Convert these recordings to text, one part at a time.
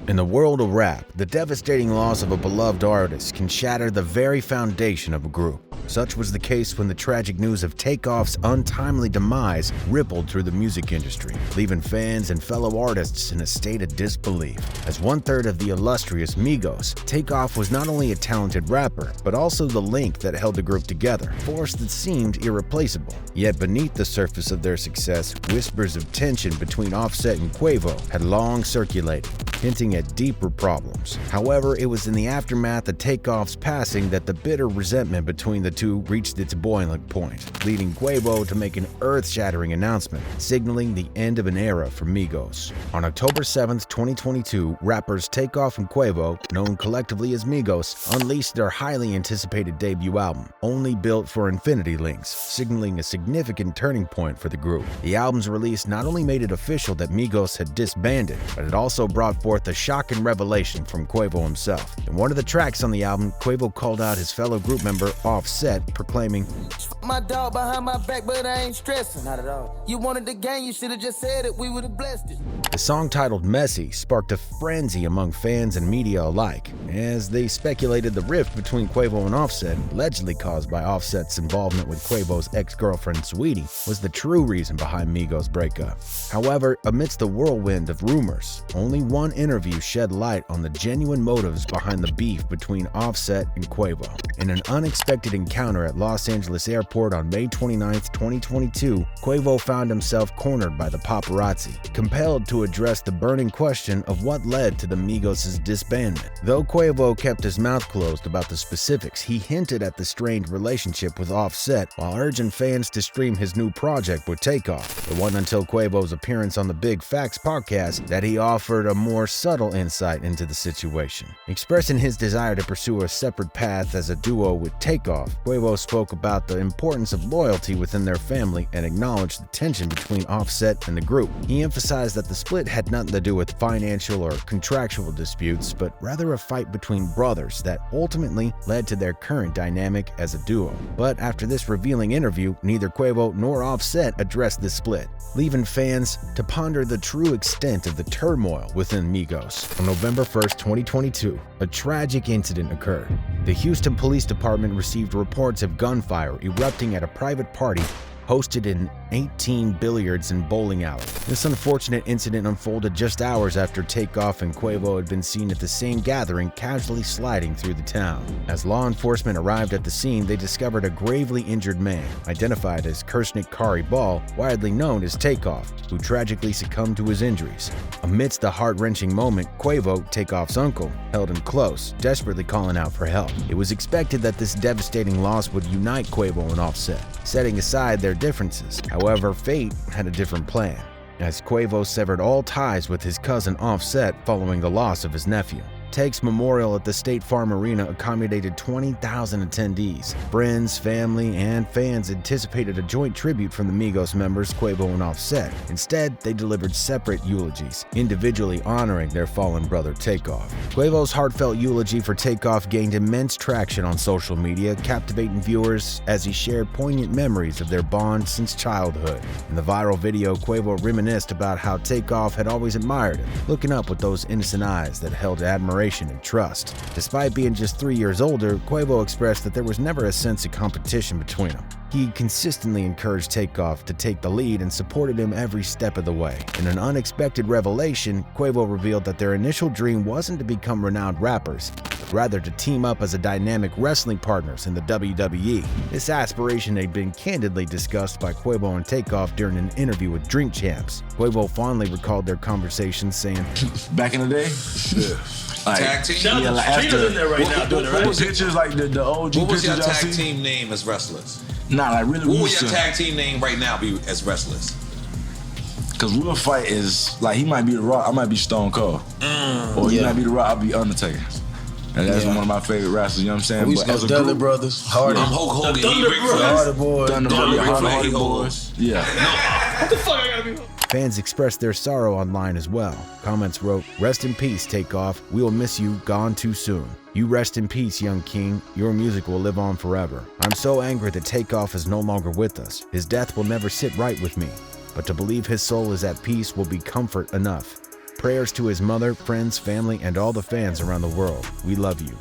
In the world of rap, the devastating loss of a beloved artist can shatter the very foundation of a group. Such was the case when the tragic news of TakeOff's untimely demise rippled through the music industry, leaving fans and fellow artists in a state of disbelief. As one-third of the illustrious Migos, TakeOff was not only a talented rapper, but also the link that held the group together, a force that seemed irreplaceable. Yet beneath the surface of their success, whispers of tension between Offset and Quavo had long circulated, hinting at deeper problems. However, it was in the aftermath of TakeOff's passing that the bitter resentment between the two reached its boiling point, leading Quavo to make an earth-shattering announcement, signaling the end of an era for Migos. On October 7, 2022, rappers TakeOff and Quavo, known collectively as Migos, unleashed their highly anticipated debut album, Only Built for Infinity Links, signaling a significant turning point for the group. The album's release not only made it official that Migos had disbanded, but it also brought forth a shocking revelation from Quavo himself. In one of the tracks on the album, Quavo called out his fellow group member Offset, proclaiming, "My dog behind my back, but I ain't stressing. Not at all. You wanted the game, you should have just said it, we would have blessed it." The song titled Messy sparked a frenzy among fans and media alike, as they speculated the rift between Quavo and Offset, allegedly caused by Offset's involvement with Quavo's ex-girlfriend Sweetie, was the true reason behind Migos' breakup. However, amidst the whirlwind of rumors, only one interview shed light on the genuine motives behind the beef between Offset and Quavo. In an unexpected encounter at Los Angeles Airport on May 29, 2022, Quavo found himself cornered by the paparazzi, compelled to address the burning question of what led to the Migos' disbandment. Though Quavo kept his mouth closed about the specifics, he hinted at the strained relationship with Offset while urging fans to stream his new project with TakeOff. It wasn't until Quavo's appearance on the Big Facts podcast that he offered a more subtle insight into the situation. Expressing his desire to pursue a separate path as a duo with TakeOff, Quavo spoke about the importance of loyalty within their family and acknowledged the tension between Offset and the group. He emphasized that the split had nothing to do with financial or contractual disputes, but rather a fight between brothers that ultimately led to their current dynamic as a duo. But after this revealing interview, neither Quavo nor Offset addressed the split, leaving fans to ponder the true extent of the turmoil within Migos. On November 1st, 2022, a tragic incident occurred. The Houston Police Department received reports of gunfire erupting at a private party hosted in 18 billiards and bowling alley. This unfortunate incident unfolded just hours after TakeOff and Quavo had been seen at the same gathering casually sliding through the town. As law enforcement arrived at the scene, they discovered a gravely injured man, identified as Kirsnick Kari Ball, widely known as TakeOff, who tragically succumbed to his injuries. Amidst the heart-wrenching moment, Quavo, TakeOff's uncle, held him close, desperately calling out for help. It was expected that this devastating loss would unite Quavo and Offset, setting aside their differences. However, fate had a different plan, as Quavo severed all ties with his cousin Offset following the loss of his nephew. Take's memorial at the State Farm Arena accommodated 20,000 attendees. Friends, family, and fans anticipated a joint tribute from the Migos members Quavo and Offset. Instead, they delivered separate eulogies, individually honoring their fallen brother TakeOff. Quavo's heartfelt eulogy for TakeOff gained immense traction on social media, captivating viewers as he shared poignant memories of their bond since childhood. In the viral video, Quavo reminisced about how TakeOff had always admired him, looking up with those innocent eyes that held admiration and trust. Despite being just 3 years older, Quavo expressed that there was never a sense of competition between them. He consistently encouraged TakeOff to take the lead and supported him every step of the way. In an unexpected revelation, Quavo revealed that their initial dream wasn't to become renowned rappers, but rather to team up as a dynamic wrestling partners in the WWE. This aspiration had been candidly discussed by Quavo and TakeOff during an interview with Drink Champs. Quavo fondly recalled their conversations, saying, "Back in the day, Yeah. like, Tag team? yeah, like Trina's in there right now doing it, right? What pictures, like the OG What was pictures your y'all tag see? team name as wrestlers? Nah, like really, What we would used your to, tag team name right now be as wrestlers? cause we'll fight is like he might be The Rock, I might be Stone Cold, or he might be The Rock, I'll be Undertaker. And that's one of my favorite wrestlers, you know what I'm saying? We used to go Dudley Brothers, Hardy. I'm Hulk Hogan. The He Thunder Ric Brothers. Flair. Hardy Boys. Thunder Ric Brothers, Flair, Hardy he Boys. Yeah. What the fuck I gotta be? Fans expressed their sorrow online as well. Comments wrote, "Rest in peace, TakeOff. We will miss you, gone too soon. You rest in peace, young king. Your music will live on forever. I'm so angry that TakeOff is no longer with us. His death will never sit right with me. But to believe his soul is at peace will be comfort enough. Prayers to his mother, friends, family, and all the fans around the world. We love you.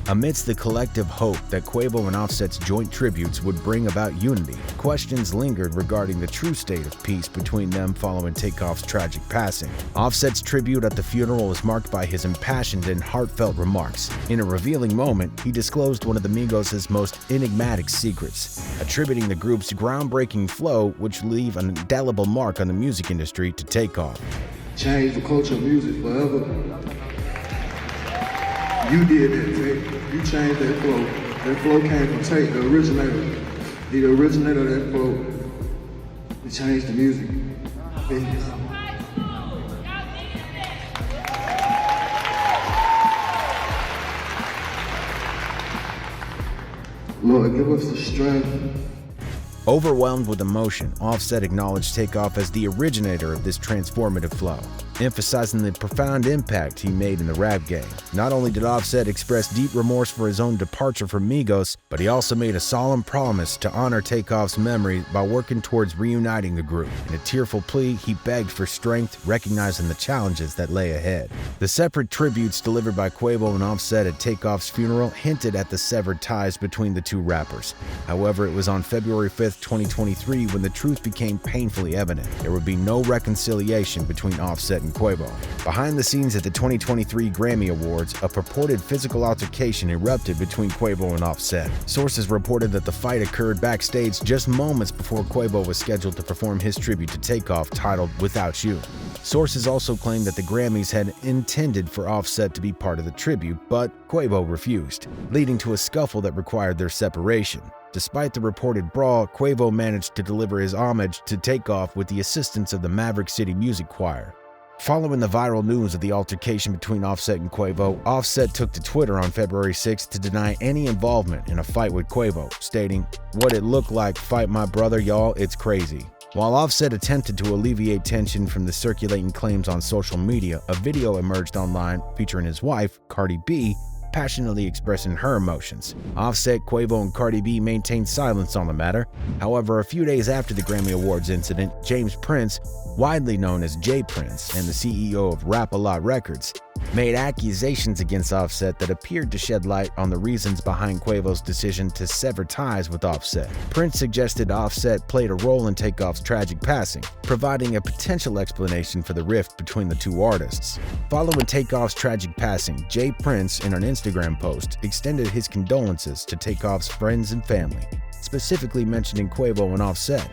Amidst the collective hope that Quavo and Offset's joint tributes would bring about unity, questions lingered regarding the true state of peace between them following Takeoff's tragic passing. Offset's tribute at the funeral was marked by his impassioned and heartfelt remarks. In a revealing moment, he disclosed one of the Migos' most enigmatic secrets, attributing the group's groundbreaking flow, which leave an indelible mark on the music industry, to Takeoff. Change the culture of music forever. You did that, Take. You changed that flow. That flow came from Take, the originator. He the originator of that flow. He changed the music business. Lord, give us the strength. Overwhelmed with emotion, Offset acknowledged Takeoff as the originator of this transformative flow, emphasizing the profound impact he made in the rap game. Not only did Offset express deep remorse for his own departure from Migos, but he also made a solemn promise to honor Takeoff's memory by working towards reuniting the group. In a tearful plea, he begged for strength, recognizing the challenges that lay ahead. The separate tributes delivered by Quavo and Offset at Takeoff's funeral hinted at the severed ties between the two rappers. However, it was on February 5th, 2023 when the truth became painfully evident. There would be no reconciliation between Offset and Quavo. Behind the scenes at the 2023 Grammy Awards, a purported physical altercation erupted between Quavo and Offset. Sources reported that the fight occurred backstage just moments before Quavo was scheduled to perform his tribute to Takeoff titled Without You. Sources also claimed that the Grammys had intended for Offset to be part of the tribute, but Quavo refused, leading to a scuffle that required their separation. Despite the reported brawl, Quavo managed to deliver his homage to Takeoff with the assistance of the Maverick City Music Choir. Following the viral news of the altercation between Offset and Quavo, Offset took to Twitter on February 6th to deny any involvement in a fight with Quavo, stating, "What it looked like, fight my brother, y'all, it's crazy." While Offset attempted to alleviate tension from the circulating claims on social media, a video emerged online featuring his wife, Cardi B, passionately expressing her emotions. Offset, Quavo, and Cardi B maintained silence on the matter. However, a few days after the Grammy Awards incident, James Prince, widely known as J Prince and the CEO of Rap-A-Lot Records, made accusations against Offset that appeared to shed light on the reasons behind Quavo's decision to sever ties with Offset. Prince suggested Offset played a role in Takeoff's tragic passing, providing a potential explanation for the rift between the two artists. Following Takeoff's tragic passing, J Prince, in an Instagram post, extended his condolences to Takeoff's friends and family, specifically mentioning Quavo and Offset.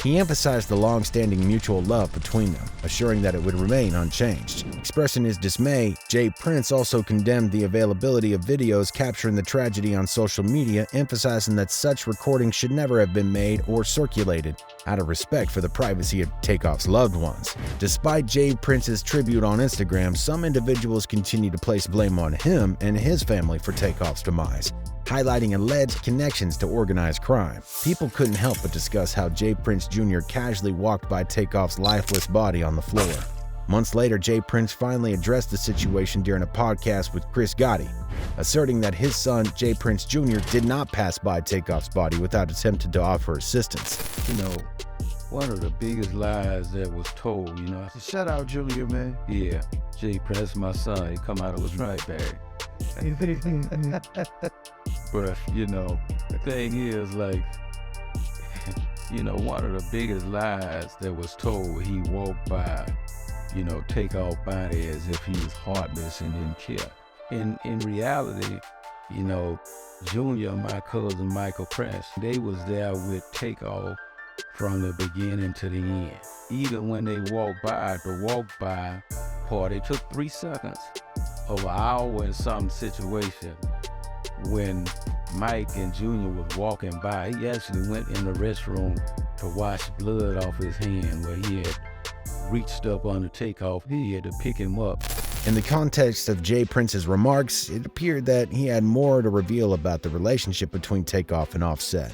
He emphasized the long-standing mutual love between them, assuring that it would remain unchanged. Expressing his dismay, J Prince also condemned the availability of videos capturing the tragedy on social media, emphasizing that such recordings should never have been made or circulated out of respect for the privacy of Takeoff's loved ones. Despite J Prince's tribute on Instagram, some individuals continue to place blame on him and his family for Takeoff's demise, highlighting alleged connections to organized crime. People couldn't help but discuss how J Prince Jr. casually walked by Takeoff's lifeless body on the floor. Months later, J Prince finally addressed the situation during a podcast with Chris Gotti, asserting that his son, J Prince Jr., did not pass by Takeoff's body without attempting to offer assistance. You know, one of the biggest lies that was told, you know. Shout out Junior, man. Yeah, J Prince, my son, he come out of his right bag. But, you know, the thing is, like, you know, one of the biggest lies that was told, he walked by, you know, Takeoff body as if he was heartless and didn't care. In reality, you know, Junior, my cousin Michael Prince, they was there with Takeoff from the beginning to the end. Even when they walked by, the walk by part, it took 3 seconds of an hour in some situation. When Mike and Junior was walking by, he actually went in the restroom to wash blood off his hand where he had reached up under Takeoff. He had to pick him up. In the context of J Prince's remarks, it appeared that he had more to reveal about the relationship between Takeoff and Offset.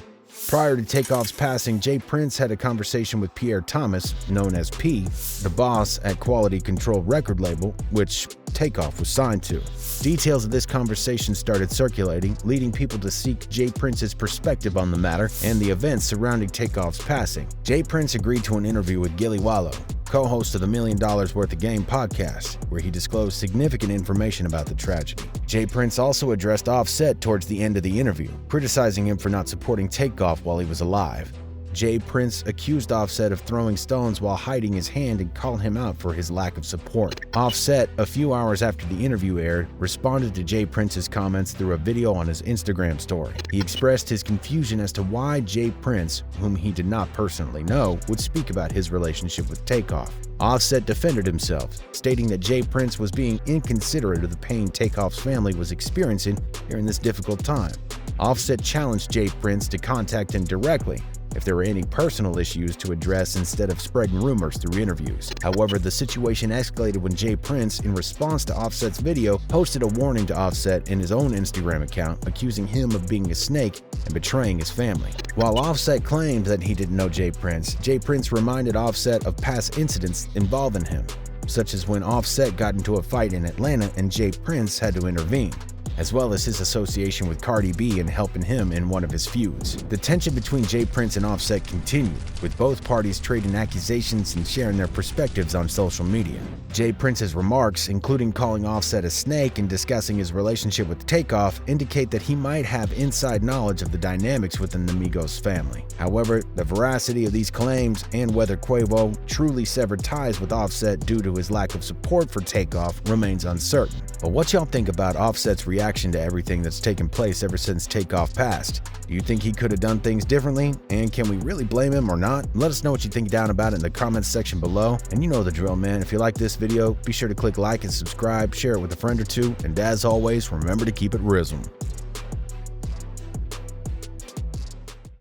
Prior to Takeoff's passing, J Prince had a conversation with Pierre Thomas, known as P, the boss at Quality Control record label, which Takeoff was signed to. Details of this conversation started circulating, leading people to seek J Prince's perspective on the matter and the events surrounding Takeoff's passing. J Prince agreed to an interview with Gilly Wallow, co-host of the $1 Million Worth of Game podcast, where he disclosed significant information about the tragedy. J. Prince also addressed Offset towards the end of the interview, criticizing him for not supporting TakeOff while he was alive. J. Prince accused Offset of throwing stones while hiding his hand and called him out for his lack of support. Offset, a few hours after the interview aired, responded to J. Prince's comments through a video on his Instagram story. He expressed his confusion as to why J. Prince, whom he did not personally know, would speak about his relationship with TakeOff. Offset defended himself, stating that J. Prince was being inconsiderate of the pain TakeOff's family was experiencing during this difficult time. Offset challenged J. Prince to contact him directly if there were any personal issues to address instead of spreading rumors through interviews. However, the situation escalated when J. Prince, in response to Offset's video, posted a warning to Offset in his own Instagram account, accusing him of being a snake and betraying his family. While Offset claimed that he didn't know J. Prince reminded Offset of past incidents involving him, such as when Offset got into a fight in Atlanta and J. Prince had to intervene, as well as his association with Cardi B and helping him in one of his feuds. The tension between J. Prince and Offset continued, with both parties trading accusations and sharing their perspectives on social media. J. Prince's remarks, including calling Offset a snake and discussing his relationship with TakeOff, indicate that he might have inside knowledge of the dynamics within the Migos family. However, the veracity of these claims and whether Quavo truly severed ties with Offset due to his lack of support for TakeOff remains uncertain. But what y'all think about Offset's reaction to everything that's taken place ever since TakeOff passed? Do you think he could have done things differently? And can we really blame him or not? Let us know what you think down about it in the comments section below. And you know the drill, man. If you like this video, be sure to click like and subscribe, share it with a friend or two, and as always, remember to keep it RIZZLE.